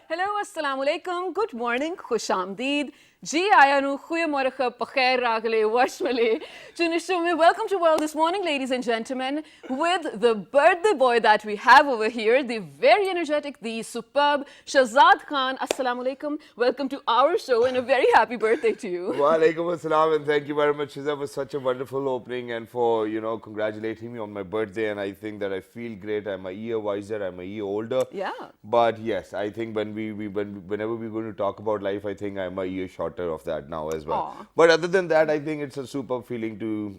Hello, assalamu alaikum. Good morning, khush amdeed. Ji ayanu, goeiemorgen, pakhair ragale, washmale. Tunishumi, welcome to World this morning, ladies and gentlemen, with the birthday boy that we have over here, the very energetic, the superb Shahzad Khan. Assalamu alaikum. Welcome to our show and a very happy birthday to you. Walaikum assalam, and thank you very much, Shiza, for such a wonderful opening and for, congratulating me on my birthday. And I think that I feel great. I'm a year wiser, I'm a year older. Yeah. But yes, I think whenever we're going to talk about life, I think I'm a year shorter of that now as well. Aw. But other than that, I think it's a super feeling to,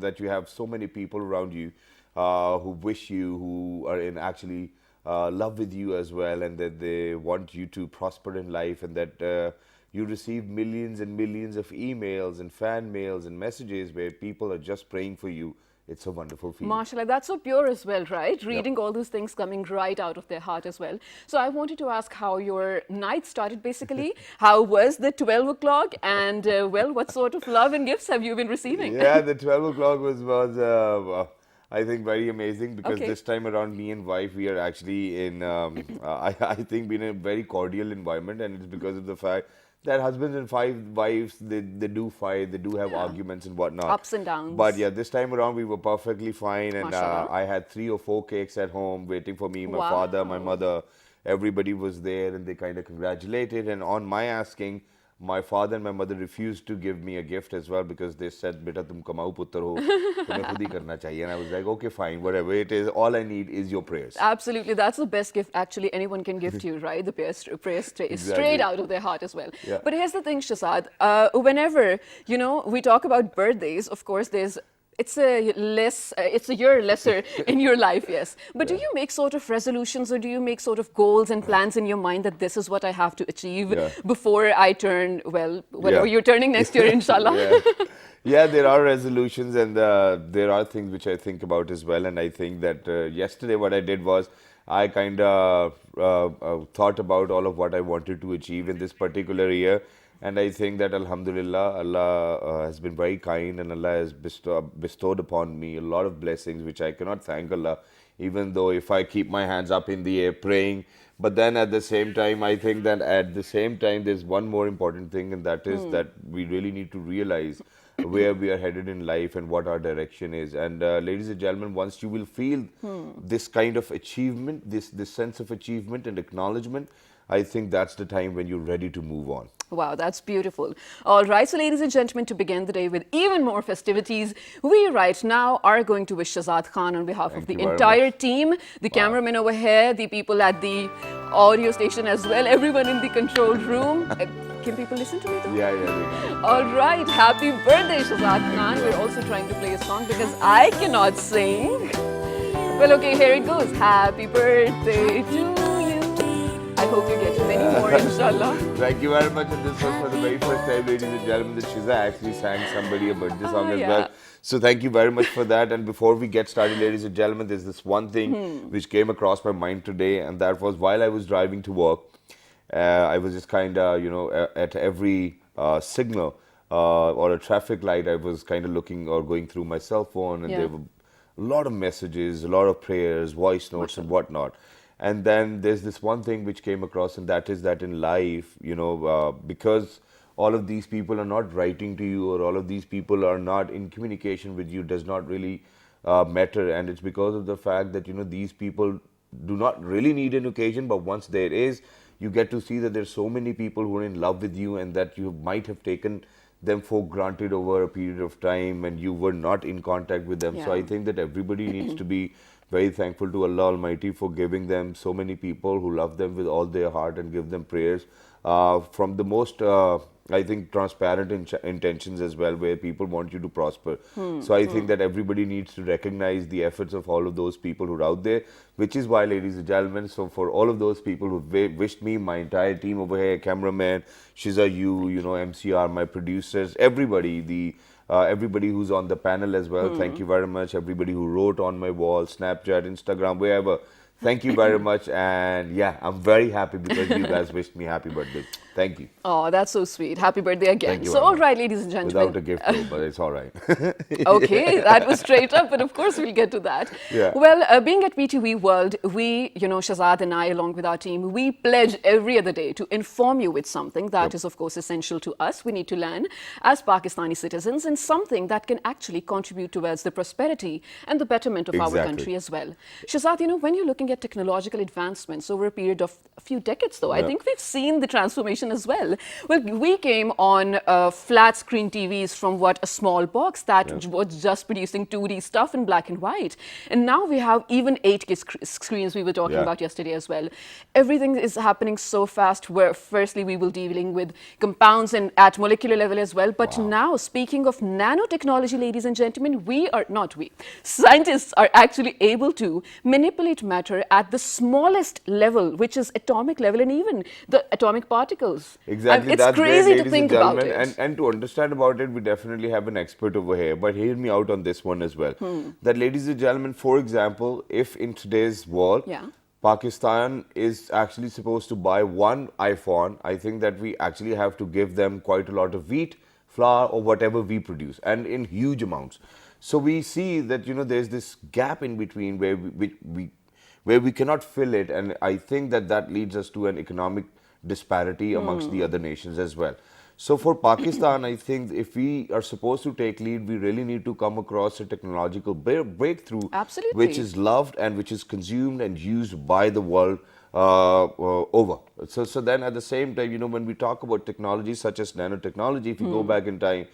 that you have so many people around you who wish you, who are in actually love with you as well, and that they want you to prosper in life, and that you receive millions and millions of emails and fan mails and messages where people are just praying for you. It's a wonderful feeling. MashaAllah, that's so pure as well, right? Reading all those things coming right out of their heart as well. So I wanted to ask how your night started basically. How was the 12 o'clock? And well, what sort of love and gifts have you been receiving? Yeah, the 12 o'clock was I think, very amazing because this time around, me and wife, we are actually in, I think, in a very cordial environment, and it's because of the fact that husbands and wives, they do fight, they do have arguments and whatnot. Ups and downs. But yeah, this time around we were perfectly fine, and Mashallah. I had 3 or 4 cakes at home waiting for me, my Wow. father, my mother. Everybody was there and they kind of congratulated. And on my asking, my father and my mother refused to give me a gift as well because they said, "Beta, tum kamau putter ho, tumhe khud hi karna chahiye." And I was like, "Okay, fine, whatever it is. All I need is your prayers." Absolutely. That's the best gift actually anyone can give to you, right? The prayers straight out of their heart as well. Yeah. But here's the thing, Shahzad. Whenever, we talk about birthdays, of course, it's a year lesser in your life, yes. But do you make sort of resolutions or do you make sort of goals and plans in your mind that this is what I have to achieve before I turn, well, whatever you're turning next year, inshallah? Yeah, there are resolutions and there are things which I think about as well. And I think that yesterday what I did was I kind of thought about all of what I wanted to achieve in this particular year. And I think that Alhamdulillah, Allah has been very kind and Allah has bestowed upon me a lot of blessings which I cannot thank Allah, even though if I keep my hands up in the air praying. But then at the same time, I think that at the same time, there's one more important thing, and that is that we really need to realize where we are headed in life and what our direction is. And ladies and gentlemen, once you will feel this kind of achievement, this sense of achievement and acknowledgement, I think that's the time when you're ready to move on. Wow, that's beautiful. All right, so ladies and gentlemen, to begin the day with even more festivities, we right now are going to wish Shahzad Khan on behalf of the entire team, the cameraman over here, the people at the audio station as well, everyone in the control room. Can people listen to me though? Yeah, they can. All right, happy birthday, Shahzad Khan. We're also trying to play a song because I cannot sing. Well, okay, here it goes. Happy birthday to you. I hope you get many more, inshallah. Thank you very much. And this was for the very first time, ladies and gentlemen, that Shiza actually sang somebody a birthday song as well. So thank you very much for that. And before we get started, ladies and gentlemen, there's this one thing which came across my mind today, and that was while I was driving to work, I was just kind of, at every signal or a traffic light, I was kind of looking or going through my cell phone, and there were a lot of messages, a lot of prayers, voice notes, and whatnot. And then there's this one thing which came across, and that is that in life, because all of these people are not writing to you or all of these people are not in communication with you does not really matter. And it's because of the fact that, these people do not really need an occasion, but once there is, you get to see that there's so many people who are in love with you and that you might have taken them for granted over a period of time and you were not in contact with them. So I think that everybody needs to be very thankful to Allah Almighty for giving them so many people who love them with all their heart and give them prayers from the most, I think, transparent intentions as well, where people want you to prosper. So I think that everybody needs to recognize the efforts of all of those people who are out there, which is why, ladies and gentlemen, so for all of those people who wished me, my entire team over here, cameraman, Shiza, MCR, my producers, everybody, everybody who's on the panel as well, thank you very much. Everybody who wrote on my wall, Snapchat, Instagram, wherever, Thank you very much. And yeah, I'm very happy because you guys wished me happy birthday. Thank you. Oh, that's so sweet. Happy birthday again. Thank you So, very all much. right, ladies and gentlemen. Without a gift though, but it's all right. Okay, that was straight up, but of course we'll get to that. Yeah. Well, being at PTV World, we, Shahzad and I, along with our team, we pledge every other day to inform you with something that is, of course, essential to us. We need to learn as Pakistani citizens, and something that can actually contribute towards the prosperity and the betterment of our country as well. Shahzad, when you're looking at technological advancements over a period of a few decades, though, I think we've seen the transformation as well. Well, we came on flat screen TVs from a small box that was just producing 2D stuff in black and white. And now we have even 8K screens we were talking about yesterday as well. Everything is happening so fast where firstly we will be dealing with compounds and at molecular level as well. But now, speaking of nanotechnology, ladies and gentlemen, scientists are actually able to manipulate matter at the smallest level, which is atomic level, and even the atomic particles. Exactly. It's crazy to think about it. And to understand about it, we definitely have an expert over here. But hear me out on this one as well. That, ladies and gentlemen, for example, if in today's world, Pakistan is actually supposed to buy one iPhone, I think that we actually have to give them quite a lot of wheat, flour, or whatever we produce, and in huge amounts. So we see that, there's this gap in between where we cannot fill it, and I think that leads us to an economic disparity amongst the other nations as well. So for Pakistan, I think if we are supposed to take lead, we really need to come across a technological breakthrough, which is loved and which is consumed and used by the world over. So then at the same time, when we talk about technology such as nanotechnology, if you go back in time,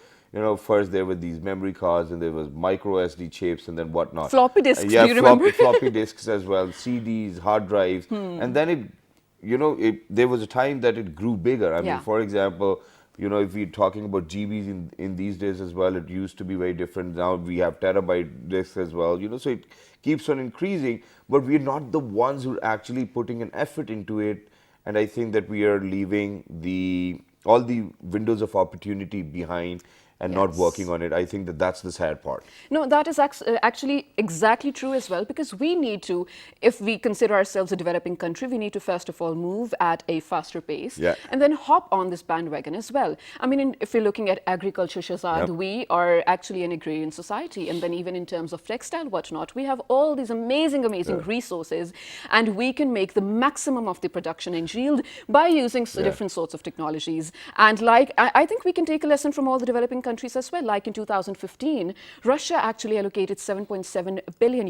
first there were these memory cards and there was micro SD chips and then whatnot. Floppy disks, do you remember? Floppy disks as well, CDs, hard drives, and then there was a time that it grew bigger. I mean, for example, if we're talking about GBs in these days as well, it used to be very different. Now we have terabyte disks as well, so it keeps on increasing, but we're not the ones who are actually putting an effort into it. And I think that we are leaving all the windows of opportunity behind and not working on it. I think that's the sad part. No, that is actually exactly true as well, because we need to, if we consider ourselves a developing country, we need to first of all move at a faster pace and then hop on this bandwagon as well. I mean, if you're looking at agriculture, Shahzad, we are actually an agrarian society, and then even in terms of textile, whatnot, we have all these amazing resources, and we can make the maximum of the production and yield by using different sorts of technologies. And I think we can take a lesson from all the developing countries as well. Like in 2015, Russia actually allocated $7.7 billion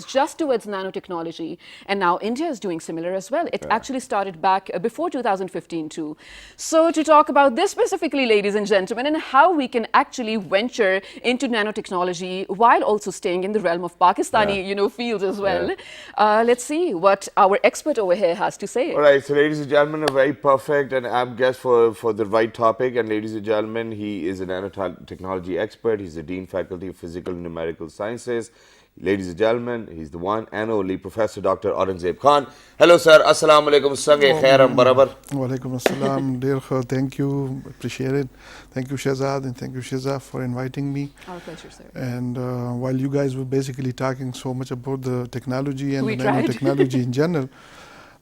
just towards nanotechnology, and now India is doing similar as well. It actually started back before 2015 too. So to talk about this specifically, ladies and gentlemen, and how we can actually venture into nanotechnology while also staying in the realm of Pakistani, fields as well. Let's see what our expert over here has to say. All right, so ladies and gentlemen, a very perfect and apt guest for the right topic. And ladies and gentlemen, he is a nanotechnology expert. He's the Dean Faculty of Physical and Numerical Sciences. Ladies and gentlemen, he's the one and only Professor Dr. Aurangzeb Khan. Hello, sir. Assalamu alaikum. Sange khairam barabar. Wa alaikum assalam. Dear khair, thank you. Appreciate it. Thank you, Shahzad, and thank you, Shiza, for inviting me. Our pleasure, sir. And while you guys were basically talking so much about the technology and the nanotechnology in general,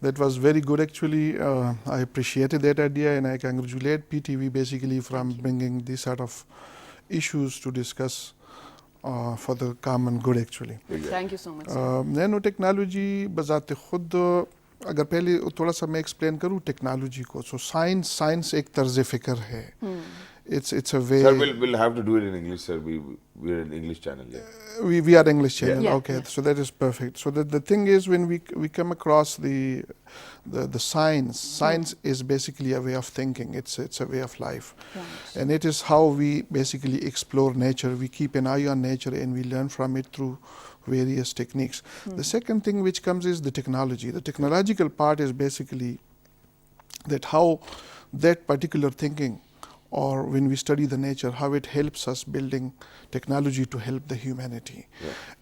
that was very good actually. I appreciated that idea, and I congratulate PTV basically from bringing these sort of issues to discuss for the common good actually. Thank you so much. Nanotechnology बज़ाते खुद अगर पहले थोड़ा सा मैं explain करूँ technology को, so science एक तर्ज़ फ़िक्र है. It's a way. Sir, we'll have to do it in English, sir. We're an English channel. We are English channel. Okay, so that is perfect. So the thing is, when we come across the science is basically a way of thinking. It's a way of life, and it is how we basically explore nature. We keep an eye on nature and we learn from it through various techniques. The second thing which comes is the technology. The technological part is basically that how that particular thinking, or when we study the nature, how it helps us building technology to help the humanity.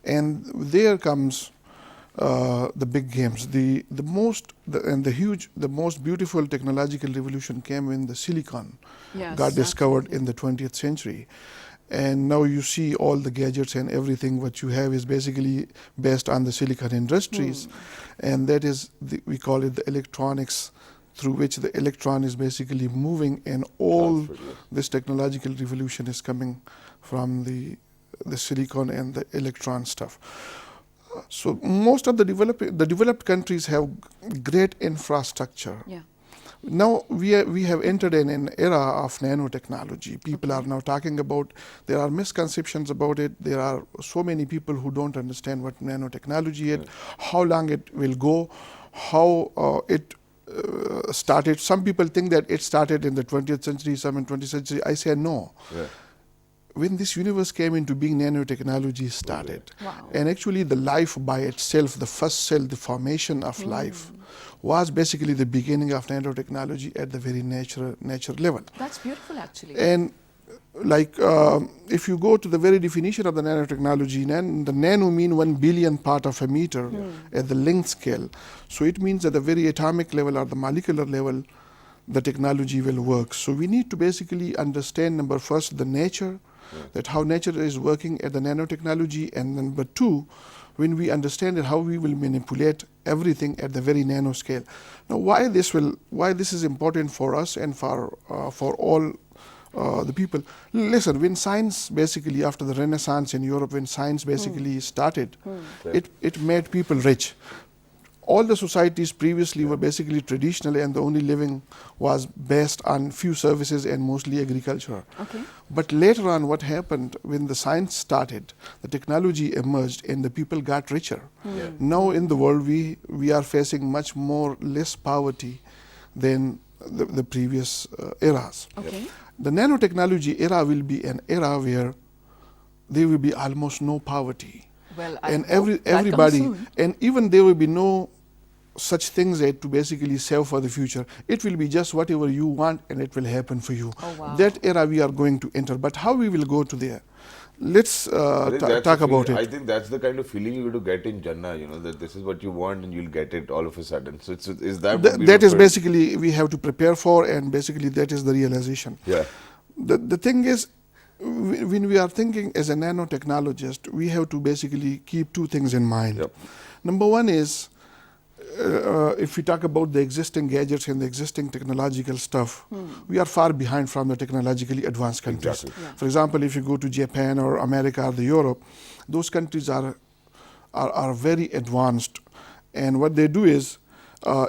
And there comes the big games. The most beautiful technological revolution came when the silicon got discovered in the 20th century. And now you see all the gadgets and everything what you have is basically based on the silicon industries. And that is, we call it the electronics, through which the electron is basically moving, and all this technological revolution is coming from the silicon and the electron stuff. So most of the developed countries have great infrastructure. Yeah. Now we have entered in an era of nanotechnology. People are now talking about, there are misconceptions about it. There are so many people who don't understand what nanotechnology is, how long it will go, how it started. Some people think that it started in the 20th century, some in 20th century. I say no. Yeah. When this universe came into being, nanotechnology started. Wow. And actually the life by itself, the first cell, the formation of life, was basically the beginning of nanotechnology at the very nature level. That's beautiful, actually. And like if you go to the very definition of the nanotechnology, the nano mean 1 billion part of a meter at the length scale. So it means at the very atomic level or the molecular level, the technology will work. So we need to basically understand, number first, the nature, that how nature is working at the nanotechnology, and number two, when we understand it, how we will manipulate everything at the very nano scale. Now, why this is important for us and for all the people. Listen, when science basically, after the Renaissance in Europe, when science basically started, it made people rich. All the societies previously were basically traditional, and the only living was based on few services and mostly agriculture. Okay. But later on, what happened when the science started, the technology emerged and the people got richer. Now in the world, we are facing much more less poverty than the previous eras. Okay. The nanotechnology era will be an era where there will be almost no poverty. Well, and everybody, and even there will be no such things to basically save for the future. It will be just whatever you want, and it will happen for you. Oh, wow. That era we are going to enter. But how we will go to there? Let's talk about it. I think that's the kind of feeling you will get in Jannah, you know, that this is what you want and you'll get it all of a sudden. So is that that is basically we have to prepare for, and basically that is the realization. Yeah. The thing is, when we are thinking as a nanotechnologist, we have to basically keep two things in mind. Yep. Number one is, if we talk about the existing gadgets and the existing technological stuff, we are far behind from the technologically advanced countries. Exactly. Yeah. For example, if you go to Japan or America or Europe, those countries are very advanced, and what they do is,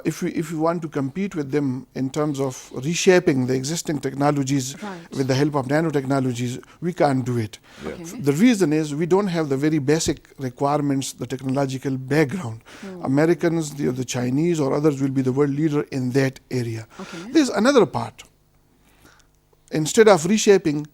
if we want to compete with them in terms of reshaping the existing technologies with the help of nanotechnologies, we can't do it. Yeah. Okay. The reason is we don't have the very basic requirements, the technological background. Americans, the Chinese or others will be the world leader in that area. Okay. There's another part. Instead of reshaping,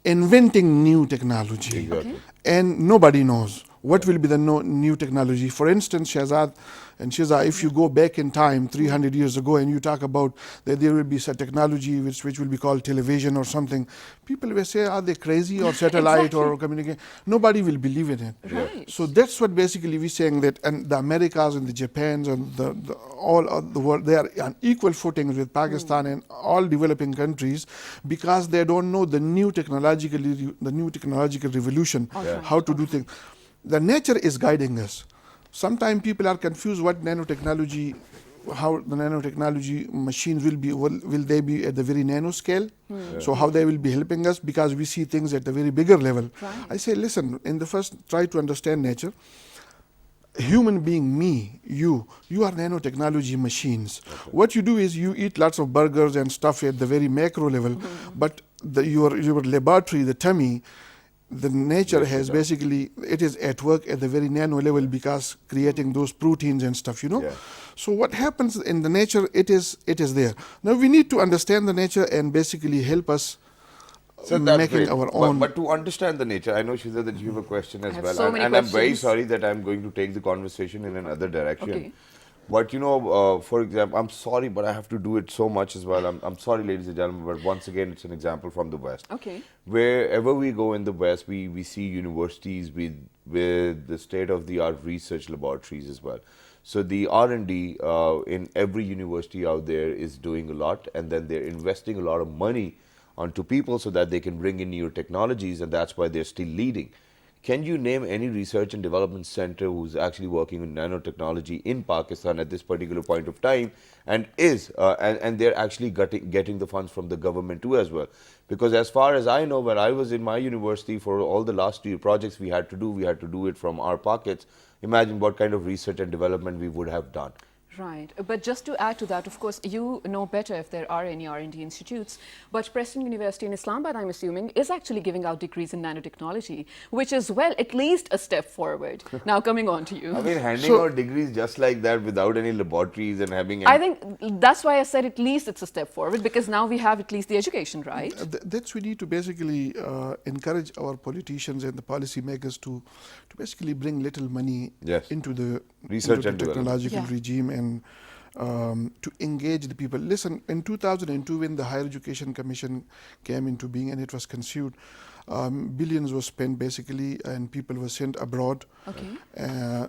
inventing new technology. Exactly. And nobody knows what will be the new technology. For instance, Shahzad and Shiza, if you go back in time 300 years ago and you talk about that there will be some technology which will be called television or something, people will say, are they crazy, or satellite exactly. or communication? Nobody will believe in it. Right. So that's what basically we're saying, that and the Americas and the Japans and all of the world, they are on equal footing with Pakistan and all developing countries, because they don't know the new technological revolution, how to do things. The nature is guiding us. Sometimes people are confused what nanotechnology, how the nanotechnology machines will be. Will they be at the very nano scale? So how they will be helping us, because we see things at the very bigger level. Right. I say, listen, in the first, try to understand nature. Human being, me, you are nanotechnology machines. Okay. What you do is you eat lots of burgers and stuff at the very macro level, but your laboratory, the tummy, the nature has basically, it is at work at the very nano level, because creating those proteins and stuff, you know. Yeah. So what happens in the nature, it is there. Now we need to understand the nature and basically help us making our own. But to understand the nature, I know, Shiza, that you have a question as well. So many and I'm very sorry that I'm going to take the conversation in another direction. Okay. But you know, for example, I'm sorry, but I have to do it so much as well. I'm sorry, ladies and gentlemen, but once again, it's an example from the West. Okay. Wherever we go in the West, we see universities with the state-of-the-art research laboratories as well. So the R&D in every university out there is doing a lot, and then they're investing a lot of money onto people so that they can bring in newer technologies, and that's why they're still leading. Can you name any research and development center who's actually working on nanotechnology in Pakistan at this particular point of time, and and they're actually getting the funds from the government too as well? Because as far as I know, when I was in my university, for all the last year projects we had to do it from our pockets. Imagine what kind of research and development we would have done. Right. But just to add to that, of course, you know better if there are any R&D institutes, but Preston University in Islamabad, I'm assuming, is actually giving out degrees in nanotechnology, which is, well, at least a step forward. Now, coming on to you. I mean, handing out degrees just like that without any laboratories and having... I think that's why I said at least it's a step forward, because now we have at least the education, right? That's we need to basically encourage our politicians and the policymakers to basically bring little money into the research and technological regime, and to engage the people. Listen, in 2002, when the Higher Education Commission came into being and it was conceived, billions were spent basically, and people were sent abroad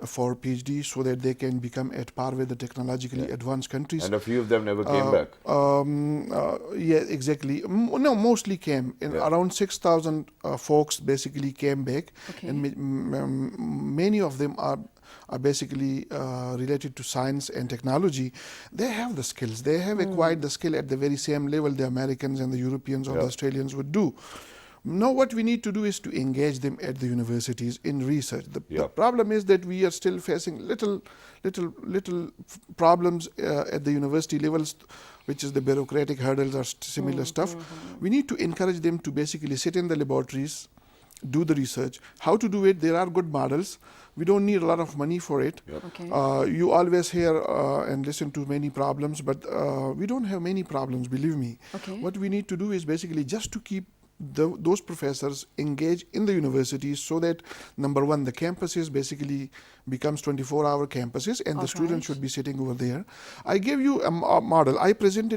for PhD so that they can become at par with the technologically advanced countries. And a few of them never came back. Yeah, exactly. No, mostly came. Around 6,000 folks basically came back, and many of them are basically related to science and technology. They have the skills. They have acquired the skill at the very same level the Americans and the Europeans or the Australians would do. Now what we need to do is to engage them at the universities in research. The problem is that we are still facing little problems at the university levels, which is the bureaucratic hurdles or similar stuff. We need to encourage them to basically sit in the laboratories, do the research. How to do it? There are good models. We don't need a lot of money for it. You always hear and listen to many problems, but we don't have many problems, believe me. What we need to do is basically just to keep those professors engaged in the universities, so that number one, the campuses basically becomes 24-hour campuses, and the students should be sitting over there. I gave you a model. I present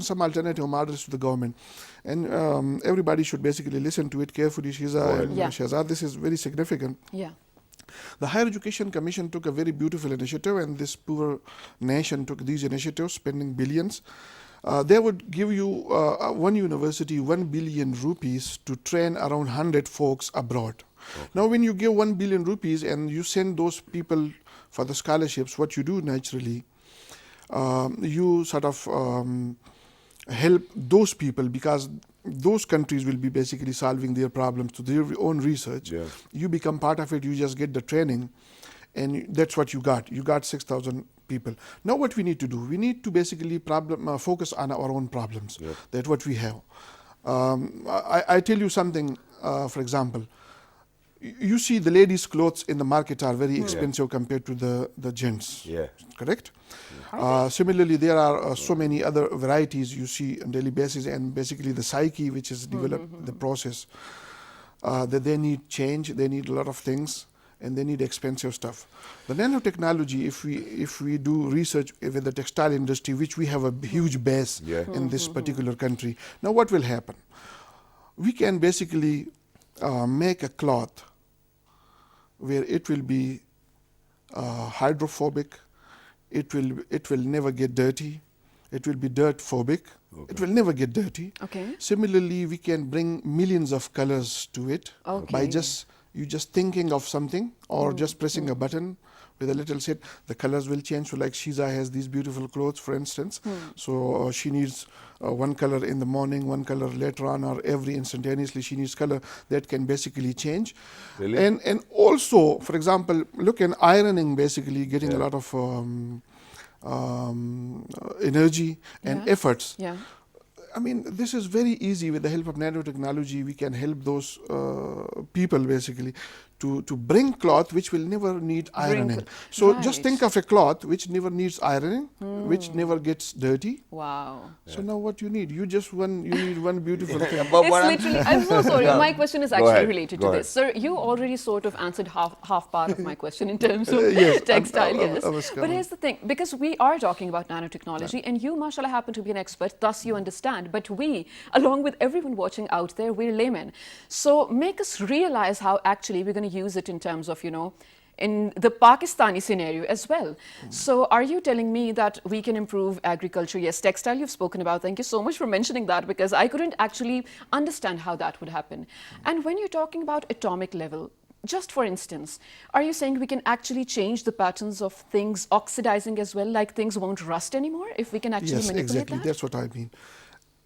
some alternative models to the government, and everybody should basically listen to it carefully. Shiza and Shahzad, this is very significant. The Higher Education Commission took a very beautiful initiative, and this poor nation took these initiatives, spending billions. They would give you one university 1 billion rupees to train around 100 folks abroad. Now when you give 1 billion rupees and you send those people for the scholarships, what you do naturally, you sort of help those people, because those countries will be basically solving their problems to their own research. You become part of it, you just get the training, and that's what you got. You got 6,000 people. Now what we need to do, we need to basically focus on our own problems. That's what we have. I tell you something, for example, you see the ladies' clothes in the market are very expensive compared to the gents, correct? Similarly, there are so many other varieties you see on daily basis, and basically the psyche which is developed, the process, that they need change, they need a lot of things, and they need expensive stuff. The nanotechnology, if we do research with the textile industry, which we have a huge base in this particular country, now what will happen? We can basically make a cloth where it will be hydrophobic, it will never get dirty, it will be dirt phobic, it will never get dirty. Similarly, we can bring millions of colors to it by just thinking of something, or just pressing a button with a little set, the colors will change. So like Shiza has these beautiful clothes, for instance. So she needs one color in the morning, one color later on, or every instantaneously she needs color. That can basically change. And also, for example, look in ironing, basically getting a lot of energy and efforts. I mean, this is very easy. With the help of nanotechnology, we can help those people basically to bring cloth which will never need ironing. So just think of a cloth which never needs ironing, which never gets dirty. So now what you need? You need one beautiful thing. It's literally, I'm so sorry, my question is actually related to this. Sir, you already sort of answered half part of my question in terms of textile, But here's the thing, because we are talking about nanotechnology, and you, mashallah, happen to be an expert, thus you understand. But we, along with everyone watching out there, we're laymen. So make us realize how actually we're going to use it in terms of, in the Pakistani scenario as well. So are you telling me that we can improve agriculture? Yes, textile you've spoken about. Thank you so much for mentioning that, because I couldn't actually understand how that would happen. And when you're talking about atomic level, just for instance, are you saying we can actually change the patterns of things oxidizing as well, like things won't rust anymore if we can actually Yes, manipulate exactly. that? That's what I mean.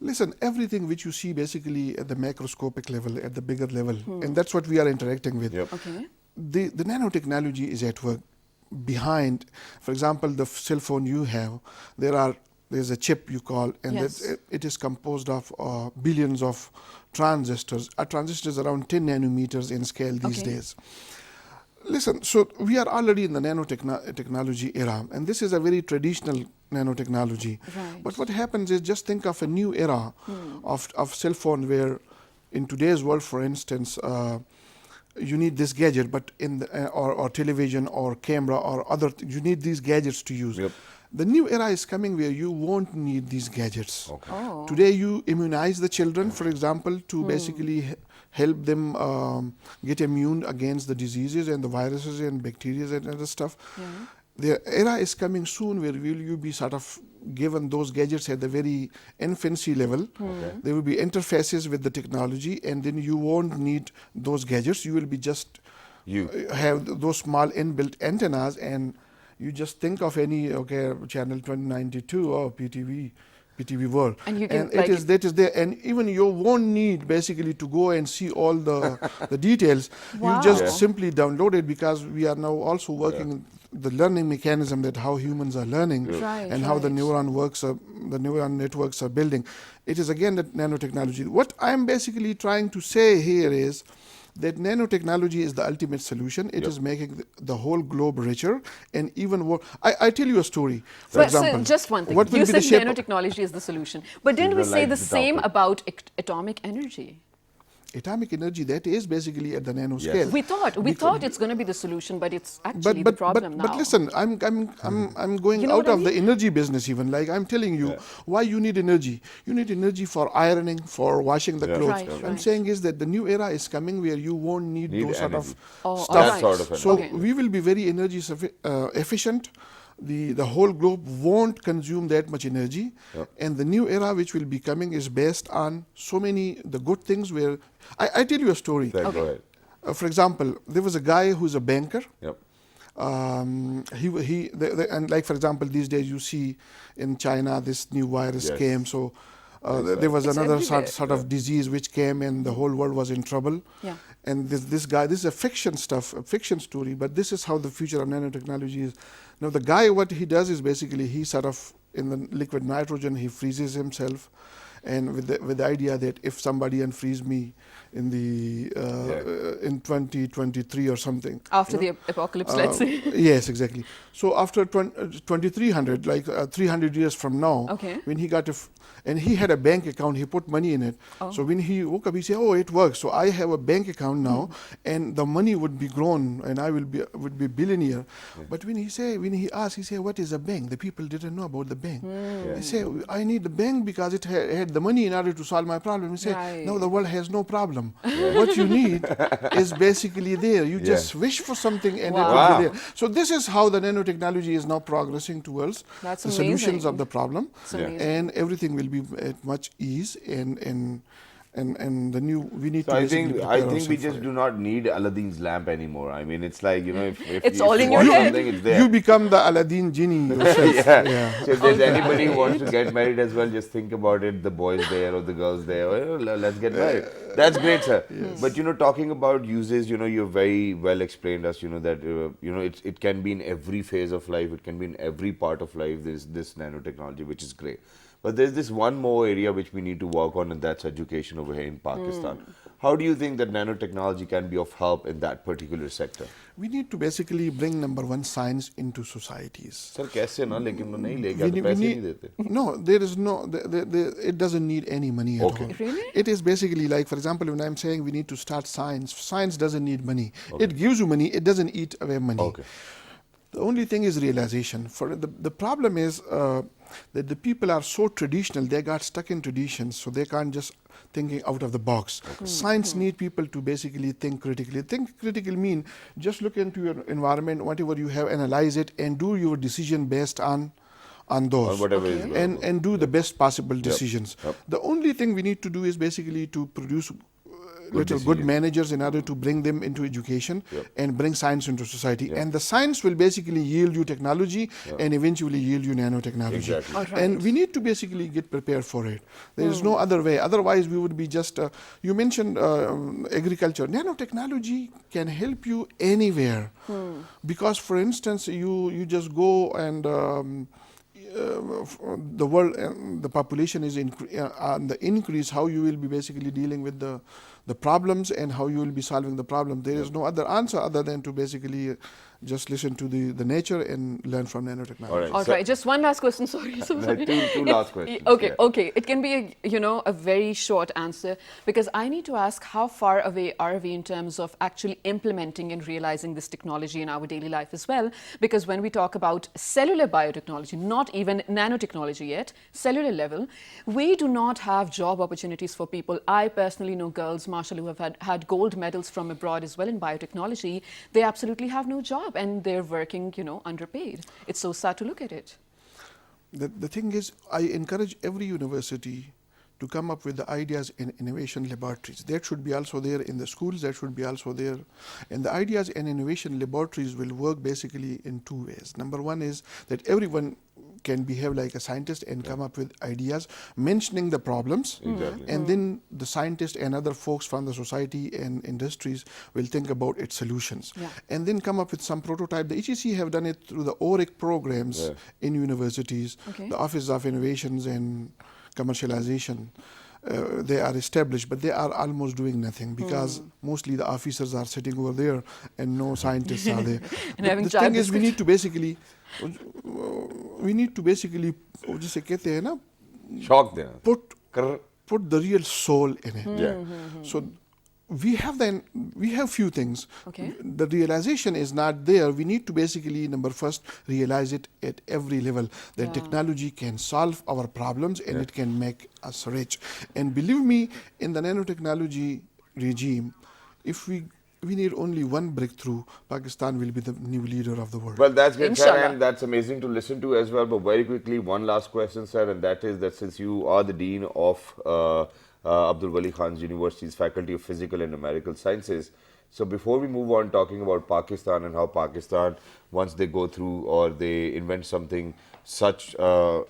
Listen, everything which you see basically at the macroscopic level, at the bigger level, and that's what we are interacting with. Yep. Okay. The nanotechnology is at work behind. For example, the cell phone you have, there's a chip you call, and Yes. it is composed of billions of transistors. A transistor is around 10 nanometers in scale these Okay. days. Listen, so we are already in the nanotechnology era, and this is a very traditional nanotechnology. Right. But what happens is, just think of a new era of cell phone, where in today's world, for instance, you need this gadget, but in the, or television or camera or other, you need these gadgets to use. Yep. The new era is coming where you won't need these gadgets. Okay. Oh. Today you immunize the children, for example, to basically help them get immune against the diseases and the viruses and bacteria and other stuff. Yeah. The era is coming soon where will you be sort of given those gadgets at the very infancy level. Okay. There will be interfaces with the technology, and then you won't need those gadgets. You will be just have those small inbuilt antennas, and you just think of any channel 2092 or PTV World, And you can, it is that is there, and even you won't need basically to go and see all the details. Wow. You just Yeah. simply download it, because we are now also working the learning mechanism, that how humans are learning Right, and how the right. neural networks are building. It is again that nanotechnology. What I'm basically trying to say here is that nanotechnology is the ultimate solution. It is making the whole globe richer and even more. I tell you a story. For But example, so just one thing. what will You be the said shape? nanotechnology is the solution. But didn't we Children say like the the same topic. about atomic energy? Atomic energy, that is basically at the nanoscale. Yes. We thought it's going to be the solution, but it's actually the problem now. But listen, I'm going You know out what I of the mean? energy business even. Like I'm telling you, why you need energy. You need energy for ironing, for washing the clothes. Right, I'm right. saying is that the new era is coming where you won't need those sort of energy. Oh, stuff. all right. That sort of So Okay. we will be very energy efficient. The whole globe won't consume that much energy, and the new era which will be coming is based on so many the good things. Where I tell you a story. Go ahead. For example, there was a guy who's a banker. Yep. And like for example, these days you see in China this new virus Yes. came. So there was It's another everywhere. sort of disease which came, and the whole world was in trouble. Yeah. And this guy, this is a fiction stuff, a fiction story, but this is how the future of nanotechnology is. Now the guy, what he does is basically he sort of in the liquid nitrogen he freezes himself, and with the idea that if somebody unfreeze me in the in 2023 or something, After the apocalypse, let's say. Yes, exactly. So after 2300, like 300 years from now, Okay. when he got and he had a bank account, he put money in it. So when he woke up, he said, "Oh, it works. So I have a bank account now, and the money would be grown, and I would be billionaire." But when he asked, he said, "What is a bank?" The people didn't know about the bank. He said, "I need the bank because it had the money in order to solve my problem." He said, Right. "No, the world has no problem. What you need is basically there. You just wish for something, and it will Wow. be there." So this is how the nanotechnology is now progressing towards That's the solutions amazing. of the problem, It's amazing. and everything will be at much ease, and the new we need So to I basically think prepare we ourselves just for do it. not need Aladdin's lamp anymore. I mean, it's like if It's you all in want your head. something, it's there. You become the Aladdin genie yourself. yeah. So if there's anybody who wants to get married as well, just think about it. The boys there or the girls there. Well, let's get married. That's great, sir. But talking about uses, you've very well explained us. That it can be in every phase of life. It can be in every part of life. There's this nanotechnology, which is great. But there's this one more area which we need to work on, and that's education over here in Pakistan. How do you think that nanotechnology can be of help in that particular sector? We need to basically bring number one science into societies. Sir, कैसे ना लेकिन वो नहीं लेगा We तो need- पैसे we नहीं need- देते. No, there is no. It doesn't need any money at Okay. all. Really? It is basically like, for example, when I'm saying we need to start science. Science doesn't need money. It gives you money. It doesn't eat away money. Okay. The only thing is realization. For the problem is that the people are so traditional, they got stuck in traditions, so they can't just thinking out of the box. Science need people to basically think critically. Think critical mean just look into your environment, whatever you have, analyze it, and do your decision based on those, whatever is and do the best possible decisions. The only thing we need to do is basically to produce good managers in order to bring them into education and bring science into society. And the science will basically yield you technology and eventually yield you nanotechnology. Exactly. And we need to basically get prepared for it. There is no other way. Otherwise, we would be just, you mentioned agriculture. Nanotechnology can help you anywhere. Because, for instance, you just go and the world, the population is on the increase, how you will be basically dealing with the problems and how you will be solving the problem. There is no other answer other than to basically just listen to the nature and learn from nanotechnology. All right, just one last question. Sorry, so sorry. Two last questions. Okay. It can be a very short answer, because I need to ask, how far away are we in terms of actually implementing and realizing this technology in our daily life as well? Because when we talk about cellular biotechnology, not even nanotechnology yet, cellular level, we do not have job opportunities for people. I personally know girls, mashallah, who have had gold medals from abroad as well in biotechnology. They absolutely have no job, and they're working, underpaid. It's so sad to look at it. The thing is, I encourage every university to come up with the ideas in innovation laboratories. That should be also there in the schools, that should be also there. And the ideas and innovation laboratories will work basically in two ways. Number one is that everyone can behave like a scientist and come up with ideas, mentioning the problems. And then the scientists and other folks from the society and industries will think about its solutions. And then come up with some prototype. The HEC have done it through the ORIC programs in universities, the Office of Innovations and Commercialization. They are established, but they are almost doing nothing, because mostly the officers are sitting over there and no scientists are there. And the thing is, we need to basically just Shock them. put the real soul in it. So we have few things. The realization is not there. We need to basically, first, realize it at every level, that technology can solve our problems and it can make us rich. And believe me, in the nanotechnology regime, if we need only one breakthrough, Pakistan will be the new leader of the world. Well, that's good, sir, and that's amazing to listen to as well. But very quickly, one last question, sir, and that is that since you are the Dean of Abdul Wali Khan's University's Faculty of Physical and Numerical Sciences, so before we move on talking about Pakistan and how Pakistan, once they go through or they invent something of such sort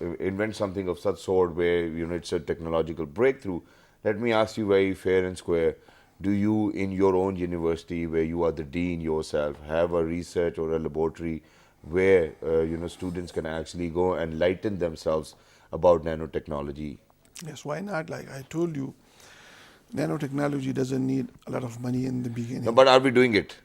where it's a technological breakthrough, let me ask you very fair and square. Do you, in your own university, where you are the dean yourself, have a research or a laboratory where students can actually go and lighten themselves about nanotechnology? Yes, why not? Like I told you, nanotechnology doesn't need a lot of money in the beginning. No, but are we doing it?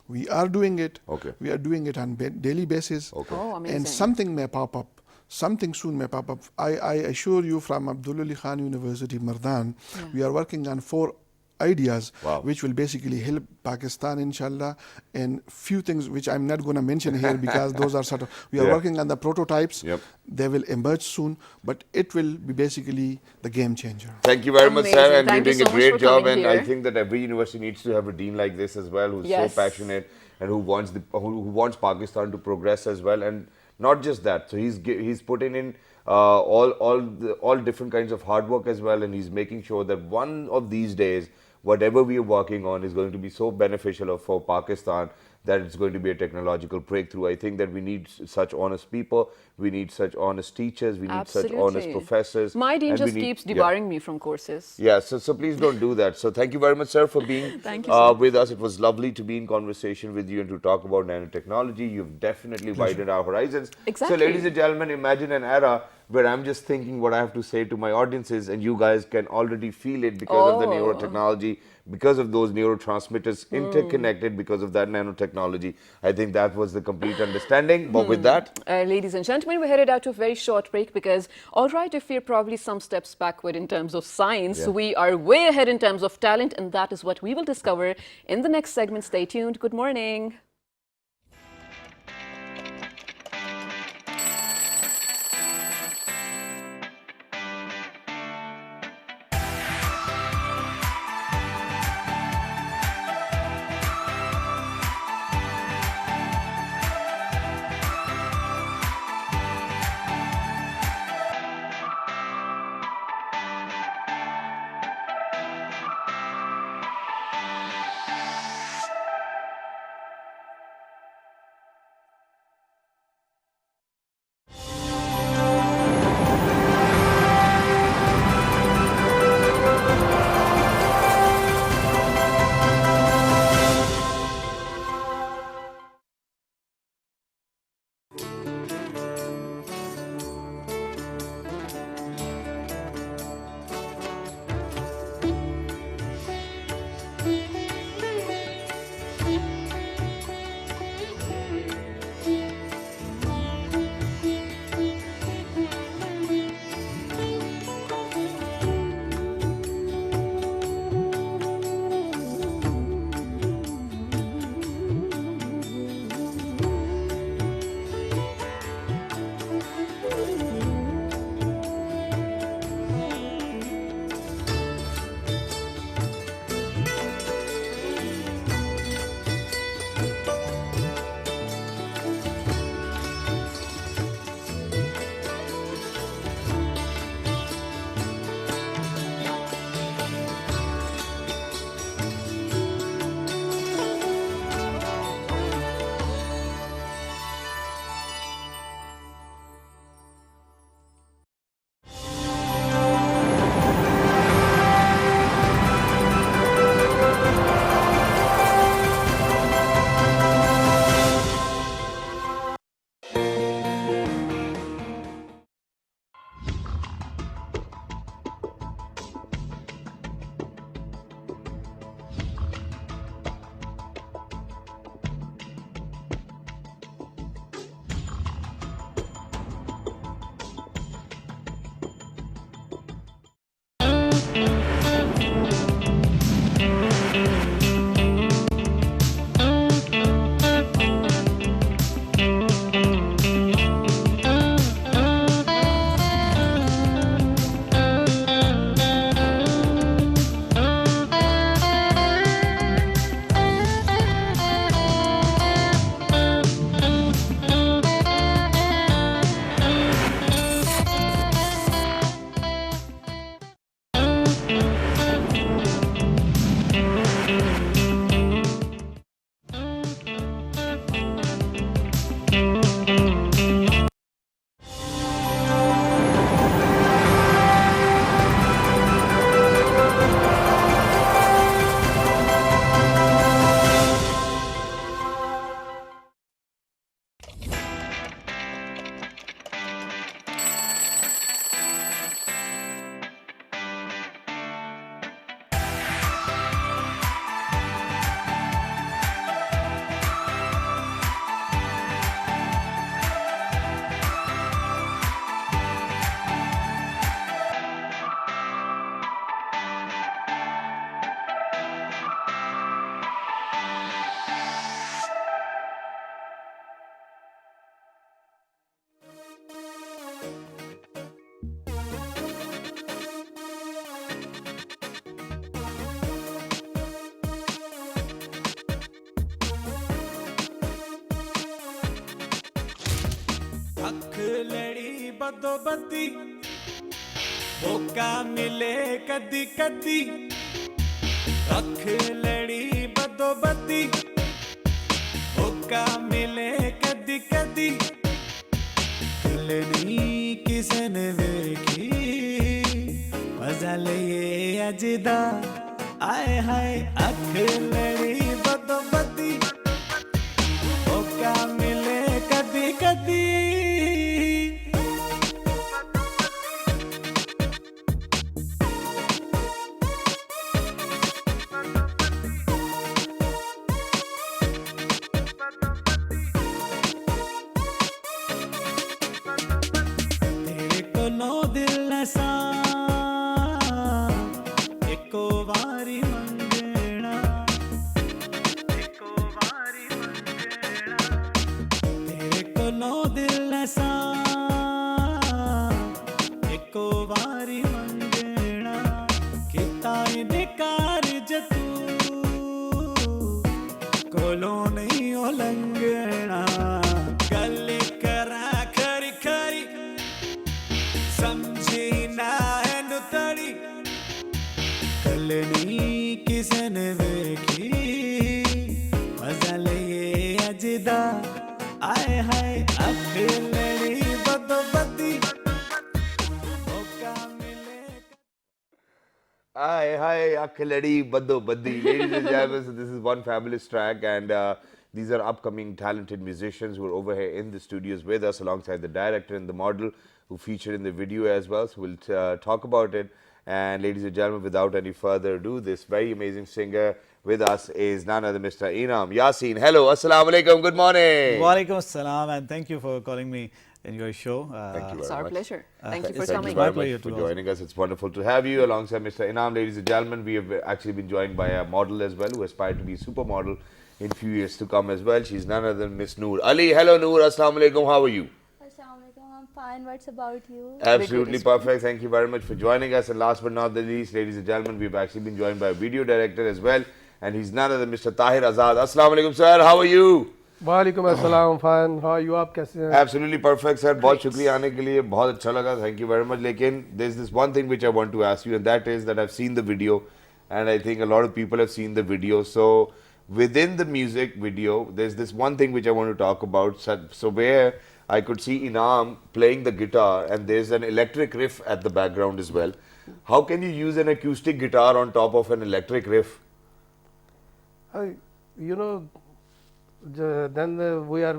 We are doing it. Okay. We are doing it on daily basis. Okay. Oh, amazing. And something may pop up. Something soon may pop up. I assure you, from Abdul Wali Khan University, Mardan, we are working on 4 ideas which will basically help Pakistan, inshallah, and few things which I'm not going to mention here because those are sort of, we are working on the prototypes. They will emerge soon, but it will be basically the game changer. Thank you very much, sir, and you're doing a great job, and here. I think that every university needs to have a dean like this as well, who's so passionate and who wants Pakistan to progress as well. And not just that, so he's putting in all different kinds of hard work as well, and he's making sure that one of these days, whatever we are working on is going to be so beneficial for Pakistan that it's going to be a technological breakthrough. I think that we need such honest people, we need such honest teachers, we need such honest professors. My dean just keeps debarring me from courses. Yeah, so please don't do that. So thank you very much, sir, for being with us. It was lovely to be in conversation with you and to talk about nanotechnology. You've definitely widened our horizons. Exactly. So ladies and gentlemen, imagine an era where I'm just thinking what I have to say to my audiences and you guys can already feel it because of the neurotechnology, because of those neurotransmitters interconnected because of that nanotechnology. I think that was the complete understanding. But with that, ladies and gentlemen, we're headed out to a very short break because, all right, if we're probably some steps backward in terms of science, we are way ahead in terms of talent, and that is what we will discover in the next segment. Stay tuned. Good morning. बदो बदी मौका मिले कदी कदी रख लड़ी बदो बदी मौका मिले कदी कदी खिलनी किसने वेखी मजा लिए अजदा आए हाय अख लड़ी बदो बदी मौका मिले कदी कदी तेरे को नो दिल नसा एको वारी मंगना एको वारी मंगना तेरे को नो दिल नसा एको वारी मंगना किता इनकार जतू कोलो नहीं उलंघना गल करा खरी खरी समझी ना है नुतड़ी कलनी किसने वेखी मजा लिए अजदा आए हाय अख लड़ी बदो बदी मौका मिले Hi, hi, Akhiladi, Baddo Baddi. Ladies and gentlemen, so this is one fabulous track, and these are upcoming talented musicians who are over here in the studios with us, alongside the director and the model who featured in the video as well. So we'll talk about it. And ladies and gentlemen, without any further ado, this very amazing singer with us is none other Mr. Inam Yasin. Hello, Assalamu Alaikum, good morning. Walaikum assalam, and thank you for calling me in your show. Thank you It's very our much. pleasure. Thank you for it's Thank coming. you very pleasure much for to us. joining us. It's wonderful to have you alongside Mr. Inam. Ladies and gentlemen, we have actually been joined by a model as well who aspired to be a supermodel in few years to come as well. She's none other than Miss Noor Ali. Hello Noor, Assalamu Alaikum, how are you? Assalamualaikum, I'm fine. What's about you? Absolutely perfect. Thank you very much for joining us. And last but not the least, ladies and gentlemen, we've actually been joined by a video director as well. And he's none other than Mr. Tahir Azad. Assalamu Alaikum, sir. How are you? वालेकुम अस्सलाम फान how you आप कैसे हैं Absolutely perfect, sir. बहुत शुक्रिया आने के लिए बहुत अच्छा लगा. Thank you very much. लेकिन there's this one thing which I want to ask you, and that is that I've seen the video, and I think a lot of people have seen the video. So within the music video, there's this one thing which I want to talk about. So where I could see Inam playing the guitar, and there's an electric riff at the background as well. How can you use an acoustic guitar on top of an electric riff? You know then we are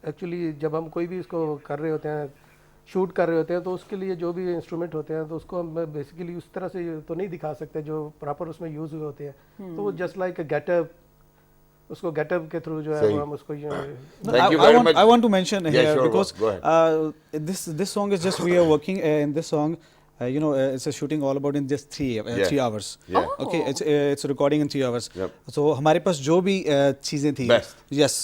actually जब हम कोई भी इसको कर रहे होते हैं shoot कर रहे होते हैं तो उसके लिए जो भी इंस्ट्रूमेंट होते हैं तो उसको हम बेसिकली उस तरह से तो नहीं दिखा सकते जो प्रॉपर उसमें यूज हुए होते हैं तो वो जस्ट लाइक गेटअप उसको गेटअप के थ्रू जो है वो हम उसको Thank you very much. I want to mention Yeah, here sure, because go ahead. this song is just we are working in this song. It's a shooting all about in just 3 hours. Yeah. Okay, it's recording in 3 hours. Yep. So हमारे पास जो भी चीजें थी, Best. yes,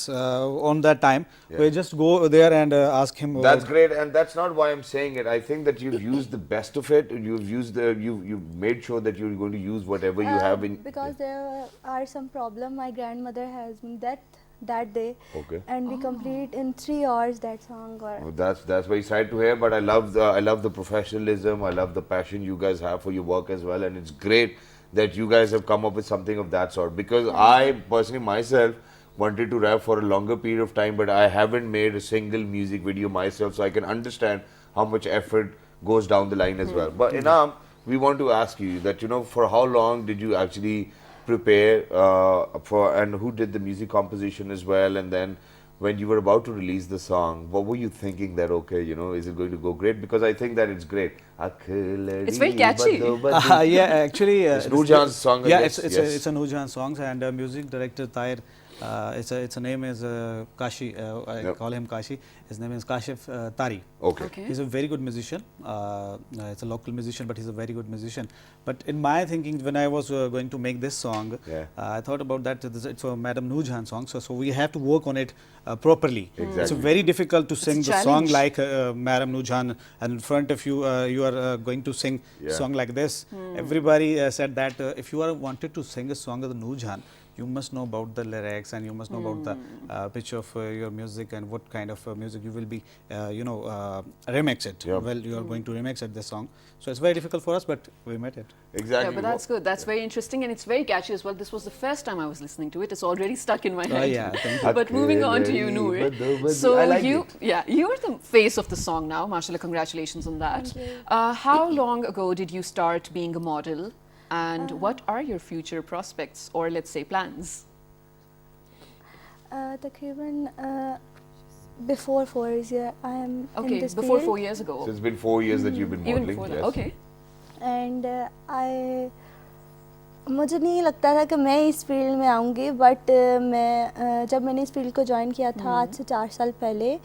on that time we just go there and ask him. That's great, and that's not why I'm saying it. I think that you've used the best of it. You've made sure that you're going to use whatever you have in. Because there are some problem. My grandmother has been death that day, Okay. and we complete in 3 hours that song. Or Well, that's very sad to hear, but I love the professionalism. I love the passion you guys have for your work as well, and it's great that you guys have come up with something of that sort. Because I personally myself wanted to rap for a longer period of time, but I haven't made a single music video myself, so I can understand how much effort goes down the line as well. But Inam, we want to ask you that for how long did you actually prepare for, and who did the music composition as well, and then when you were about to release the song, what were you thinking that is it going to go great? Because I think that it's great. It's very catchy. Yeah, actually, It's Noor Jahan's song. I Yeah, guess. it's a Noor Jahan songs, and music director Tahir. Its name is Kashi. I call him Kashi. His name is Kashif Tari. Okay. He's a very good musician. It's a local musician, but he's a very good musician. But in my thinking, when I was going to make this song, I thought about that it's a Madam Noor Jahan song. So we have to work on it properly. Exactly. It's very difficult to sing the song challenge. like Madam Noor Jahan, and in front of you, you are going to sing song like this. Everybody said that if you are wanted to sing a song of the Noor Jahan, you must know about the lyrics and you must know about the pitch of your music and what kind of music you will be, remix it. Yep. Well, you are going to remix it this song. So it's very difficult for us, but we met it. Exactly. Yeah, but that's good. That's very interesting, and it's very catchy as well. This was the first time I was listening to it. It's already stuck in my head. Yeah, thank you. But moving on to you, Noor. So I like you, it. you're the face of the song now. MashaAllah, congratulations on that. Thank you. How long ago did you start being a model, and what are your future prospects, or let's say plans? तकरीबन before 4 years I am in Okay, this before field. 4 years ago. So it's been 4 years that you've been Even modeling. before that. Yes. Okay. And I मुझे नहीं लगता था कि मैं इस field में आऊँगी, बट मैं जब मैंने इस फील्ड को ज्वाइन किया था आज से 4 साल पहले,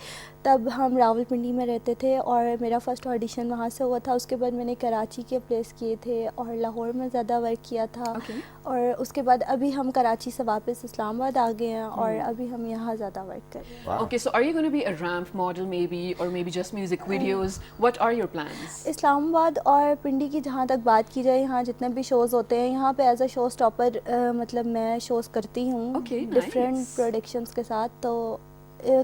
तब हम रावलपिंडी में रहते थे और मेरा फर्स्ट ऑडिशन वहाँ से हुआ था. उसके बाद मैंने कराची के प्लेस किए थे और लाहौर में ज़्यादा वर्क किया था. Okay. और उसके बाद अभी हम कराची से वापस इस्लामाबाद आ गए हैं और अभी हम यहाँ ज़्यादा वर्क कर रहे हैं. Wow. Okay, so are you going to be a ramp model maybe, or maybe just music videos? What are your plans? Islamabad और पिंडी की जहाँ तक बात की जाए, यहाँ जितने भी शोज़ होते हैं यहाँ पे एज अ शो स्टॉपर मतलब मैं शोज़ करती हूँ Okay, डिफरेंट nice. प्रोडक्शंस के साथ. तो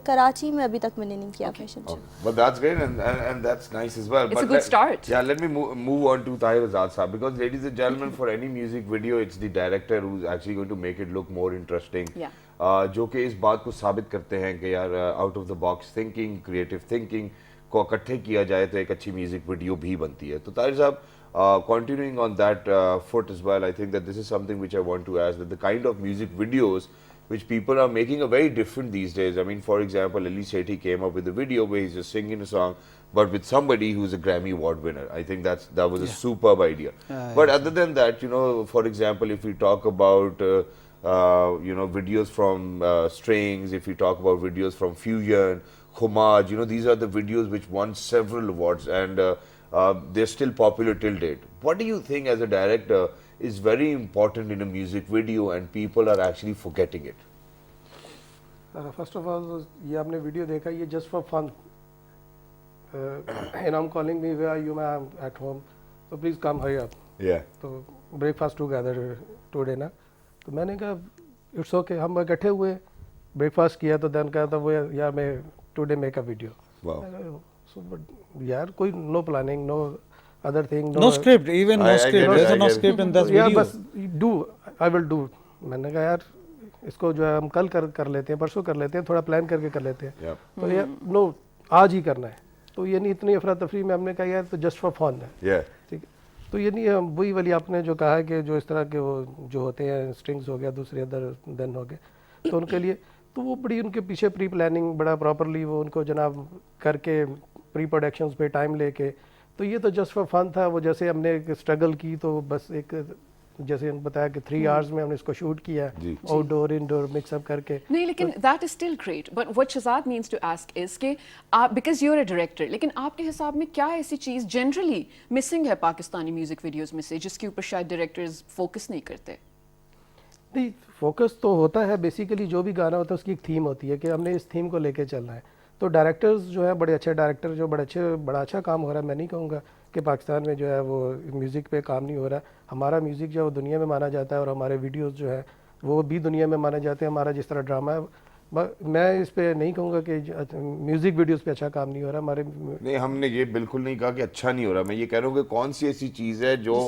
कराची में अभी तक मैंने नहीं किया fashion show. But that's great and that's nice as well. It's But a good start. Yeah, let me move on to Tahir Azad Saab, because ladies and gentlemen, for any music video, it's the director who's actually going to make it look more interesting. Yeah. जो कि इस बात को साबित करते हैं कि यार out of the box thinking, creative thinking को इकट्ठे किया जाए तो एक अच्छी म्यूजिक वीडियो भी बनती है. तो ताहिर साहब, continuing on that foot as well, I think that this is something which I want to ask, that the kind of music videos which people are making are very different these days. I mean, for example, Ali Sethi came up with a video where he's just singing a song, but with somebody who's a Grammy Award winner. I think that was a superb idea. But other than that, you know, for example, if we talk about videos from strings, if we talk about videos from fusion, homage, you know, these are the videos which won several awards and they're still popular till date. What do you think as a director is very important in a music video and people are actually forgetting it? First of all ये आपने video देखा, ये just for fun. And I am calling me where are you, मैं at home, तो please come hurry up. Yeah. तो breakfast together today ना. तो मैंने कहा इट्स ओके. हम इकट्ठे हुए, ब्रेकफास्ट किया, तो देन कहा था वो यार मैं today make a video. Wow. So but यार कोई no planning, no other thing, No script, even I no get script. it, There's I no get it. script in this या video. बस डू, आई विल डू. मैंने कहा यार इसको जो है हम कल कर लेते हैं, परसों कर लेते हैं, थोड़ा प्लान करके कर लेते हैं. Yep. तो यार नो, आज ही करना है. तो ये नहीं इतनी अफरा तफरी में हमने कहा यार तो जस्ट फॉर फन है. Yeah. ठीक है. तो ये नहीं वही वाली आपने जो कहा है कि जो इस तरह के वो जो होते हैं स्ट्रिंग्स हो गया, दूसरे अदर देन हो गए, तो उनके लिए तो वो बड़ी उनके पीछे प्री प्लानिंग बड़ा प्रॉपरली वो उनको जनाब करके प्री प्रोडक्शंस पे टाइम लेके. तो ये तो जस्ट फॉर फन था. वो जैसे हमने स्ट्रगल की, तो बस एक जैसे बताया कि 3 आवर्स में हमने इसको शूट किया, आउटडोर इंडोर मिक्सअप करके. नहीं, लेकिन that is still great. But what Shahzad means to ask is कि आप, because you're a director, लेकिन आपके हिसाब में क्या ऐसी चीज़ generally missing है पाकिस्तानी म्यूजिक वीडियोस में से जिसके ऊपर शायद डायरेक्टर्स फोकस नहीं करते? नहीं, फोकस तो होता है. बेसिकली जो भी गाना होता है उसकी एक थीम होती है कि हमने इस थीम को लेके चलना है. तो डायरेक्टर्स जो है बड़े अच्छे डायरेक्टर जो बड़ा अच्छा काम हो रहा है. मैं नहीं कहूँगा कि पाकिस्तान में जो है वो म्यूज़िक पे काम नहीं हो रहा. हमारा म्यूज़िक जो है वो दुनिया में माना जाता है और हमारे वीडियोस जो है वो भी दुनिया में माने जाते हैं. हमारा जिस तरह ड्रामा है, मैं इस पे नहीं कहूँगा कि म्यूज़िक वीडियोस पे अच्छा काम नहीं हो रहा हमारे. नहीं, हमने ये बिल्कुल नहीं कहा कि अच्छा नहीं हो रहा. मैं ये कह रहा हूँ कि कौन सी ऐसी चीज़ है जो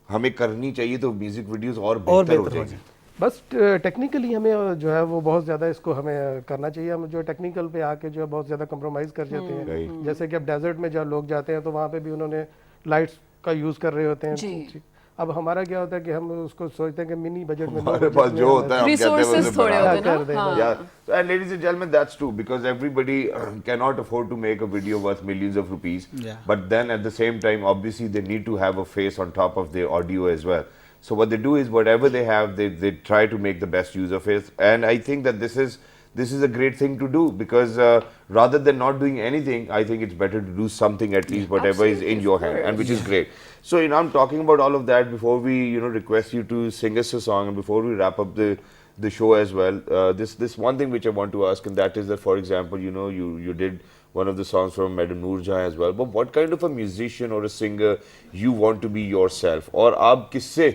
हमें करनी चाहिए तो म्यूजिक वीडियोस और बेहतर हो जाएगी. बस टेक्निकली हमें जो है वो बहुत ज़्यादा इसको हमें करना चाहिए. हम जो टेक्निकल पे आके जो है बहुत ज़्यादा कंप्रोमाइज़ कर जाते हैं. जैसे कि अब डेजर्ट में जब लोग जाते हैं तो वहाँ पे भी उन्होंने लाइट्स का यूज़ कर रहे होते हैं. अब हमारा क्या होता है कि हम उसको सोचते हैं कि मिनी बजट में हमारे पास जो होता है हम कहते हैं Resources थोड़े होते हैं ना. Yeah, and ladies and gentlemen, that's true because everybody cannot afford to make a video worth millions of rupees. Yeah. But then at the same time, obviously, they need to have a face on top of their audio as well. So what they do is whatever they have, they try to make the best use of it. And I think that this is a great thing to do because rather than not doing anything, I think it's better to do something at least, whatever is in your hand, and which is great. So I'm talking about all of that before we request you to sing us a song and before we wrap up the show as well. This one thing which I want to ask, and that is that, for example, you did one of the songs from Madam Noor Jahan as well. But what kind of a musician or a singer you want to be yourself? Or आप किससे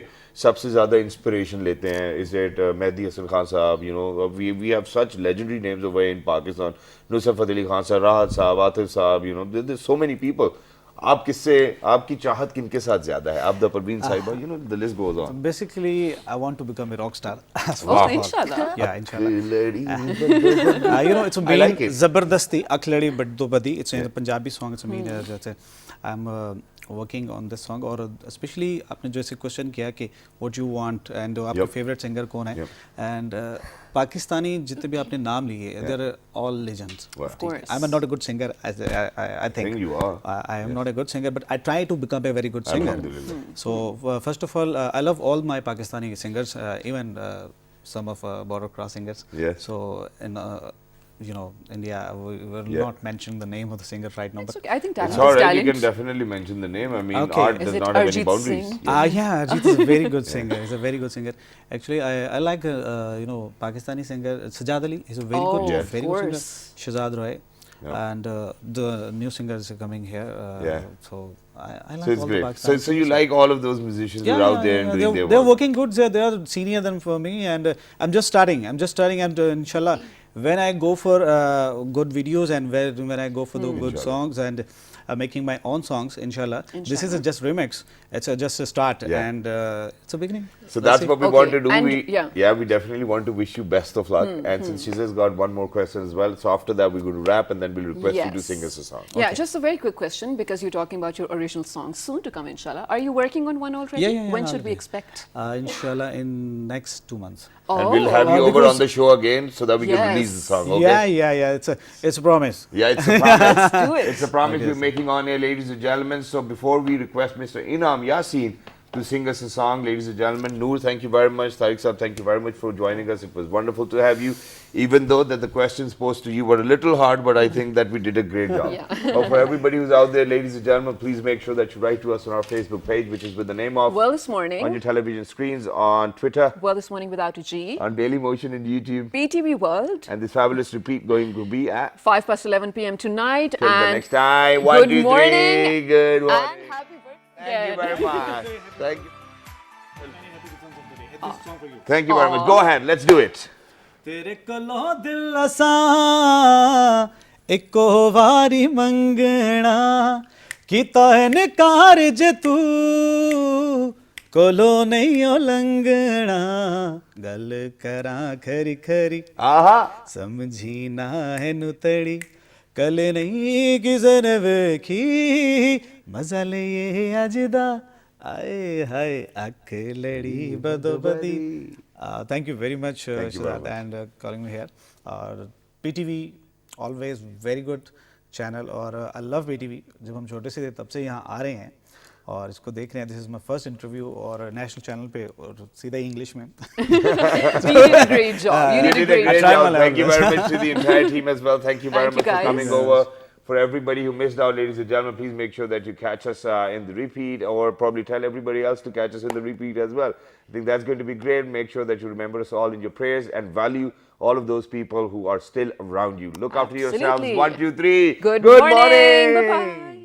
सबसे ज़्यादा inspiration लेते हैं? Is it Mehdi Hasan Khan साहब? You know, we have such legendary names over here in Pakistan. Nusrat Fateh Ali Khan साहब, Rahat साहब, Atif साहब, you know, there's so many people. आप किससे आपकी चाहत किनके साथ ज्यादा है? आप द परवीन साहिबा, you know, the list goes on. Basically, I want to become a rock star. Oh, inshallah. Yeah, inshallah. You You know, it's a I main like it. Zabardasti Akhladi Baddo Badi. It's a Punjabi song. It's a main. I'm working on this song, और especially आपने जो ऐसे question किया कि what you want and आपका Yep. favorite singer कौन है, Yep. and Pakistani जितने भी आपने नाम लिए, they're all legends. Wow. Of course. I'm not a good singer, as I think. think you are. I am not a good singer, but I try to become a very good singer. Alhamdulillah. So first of all, I love all my Pakistani singers, even some of border cross singers. Yes. So in you know, India, we're Yeah. not mentioning the name of the singer right now, It's but okay. I think talent It's all is right. talent. You can definitely mention the name. I mean, Okay. art Is does it not have any Arjit boundaries. Singh? yeah, Arjit is a very good singer. He's a very good singer. Actually, I like you know, Pakistani singer Sajad Ali. He's a very Oh, good, Yeah. of very good singer. course. Shazad Roy, Yeah. and the new singers are coming here. Yeah. So I like So it's all great. the Pakistani So you singers. like all of those musicians who are out there and doing their they're work. working good. They are senior than for me, and I'm just starting. And inshallah, when I go for good videos and when I go for the good Inshallah. songs and making my own songs, inshallah. This is Inshallah. just remix. It's just a start, Yeah. and it's a beginning. So Let's that's see. what we Okay, want to do. and We we definitely want to wish you best of luck. And since she's got one more question as well, so after that we're going to wrap and then we'll request you to Yes. sing us a song. Yeah, just a very quick question because you're talking about your original song soon to come, inshallah. Are you working on one already? Yeah, When should we already. expect? Inshallah, in next 2 months. And we'll have you over because- on the show again so that we can release the Yes. song. Okay? Yeah. It's a promise. Yeah, it's a promise. Do it. It's a promise we're making on air, ladies and gentlemen. So before we request Mr. Inam Yasin to sing us a song, ladies and gentlemen, Noor, thank you very much. Tariq Saab, thank you very much for joining us. It was wonderful to have you. Even though that the questions posed to you were a little hard, but I think that we did a great job. Yeah. But for everybody who's out there, ladies and gentlemen, please make sure that you write to us on our Facebook page, which is with the name of Well, this on your morning. television screens, on Twitter, Well, this morning without a G. on Daily Motion and YouTube. PTV World. And this fabulous repeat going to be at 5:11 p.m. tonight. till the and next time. One, good two, morning. three. Good morning. And happy birthday. Thank you very much. Thank you. This song for you. Thank you very much. Go ahead. Let's do it. तेरे कोलों दिल असां eco वारी मंगना कीता है निकार जे तू कोलो नहीं ओ लंघना गल करा खरी खरी Aha. समझी ना है नुतड़ी कल नहीं किसन वेखी मजा ले ये अजदा आए हाय अख लड़ी बदो बदी thank you very much Thank you very Shazad, much. and calling me here PTV always very good channel और I love PTV जब हम छोटे से थे तब से यहाँ आ रहे हैं और इसको देख रहे हैं this is my first interview और नेशनल चैनल पे और सीधा इंग्लिश में You did a great job. You You did a did a great great try job. my job. Thank you level. very much to the entire team as well. Thank you very Thank you, much for guys. coming Yes. over. For everybody who missed out, ladies and gentlemen, please make sure that you catch us in the repeat or probably tell everybody else to catch us in the repeat as well. I think that's going to be great. Make sure that you remember us all in your prayers and value all of those people who are still around you. Look after yourselves. Absolutely. 1, 2, 3. Good morning. Bye-bye.